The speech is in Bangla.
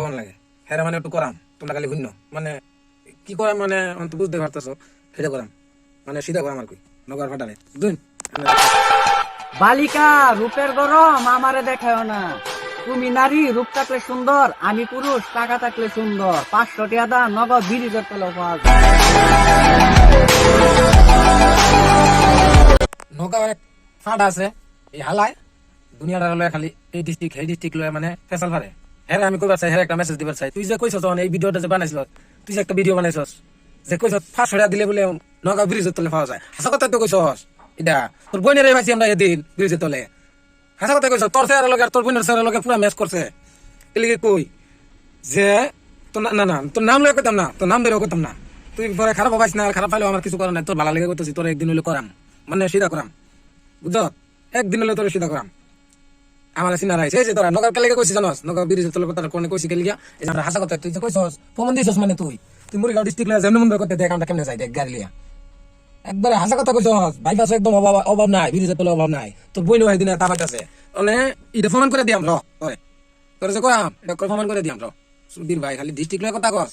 কন লাগে হেরা মানে একটু করাম তোমরা খালি ভিন্ন মানে কি করাম মানে অন্ত বুঝতে পারতেছো সেটা করাম মানে সিধা করাম আর কি নগর ফাটালে দুই বালিকা রূপের গরম আমারে দেখায় না। তুমি নারী রূপ থাকলে সুন্দর, আমি পুরুষ টাকা থাকলে সুন্দর। 500 টাকা দাম নগদ ব্রিজের তলে পাওয়া যায়। নৌকা মানে ফাটা আছে এই হালায় দুনিয়াটা লয় খালি এই ডিস্ট্রিক্ট এই ডিস্ট্রিক্ট লয় মানে ফেসাল পারে হ্যাঁ আমি কইবার চাই হ্যাঁ একটা মেসেজ দিবার চাই তুই যে কইছস তখন এই ভিডিওটা যে বানাইছিল তুই যে একটা ভিডিও বানাইছস যে কইছস 500 টাকা দিলে বলে নৌকা ব্রিজের তলে পাওয়া যায় হাসা কথা তো কইছস এটা তোর বোনের ভাইছি আমরা এদিন ব্রিজের তলে হাসা কথা কইছস তোর স্যারের লগে আর তোর বোনের স্যারের লগে পুরা ম্যাচ করছে এলিগে কই যে তোর না না তোর নাম লয়ে কইতাম না তোর নাম ধরে কইতাম না তুই পরে খারাপ হবাইস না আর খারাপ পাইলেও আমার কিছু করার নাই তোর ভালো লেগে কইতেছি তোর একদিন হইলে করাম মানে সিধা করাম বুঝছ একদিন হলে তোর সিধা করাম আমার চিনা রাইছে এই যে তোরা নগর কেলে কইছিস জানোস নগর ব্রিজের তলে কথা কোনে কইছি গেলিয়া এই যে আমরা হাসা কথা তুই যে কইছস প্রমাণ দিছস মানে তুই মুড়িগাঁও ডিস্ট্রিক্ট লয়ে যেমন মন্দ করতে দেখ আমরা কেমনে যাই দেখ গাড়ি লিয়া একবারে হাসা কথা কইছস ভাই পাশে একদম অভাব নাই ব্রিজের তলে অভাব নাই তোর বই নয় দিনে তা পাইতাছে মানে এটা প্রমাণ করে দিয়াম র তোরে যে করাম এটা প্রমাণ করে দিয়াম র সুধীর ভাই খালি ডিস্ট্রিক্ট লয়ে কথা কস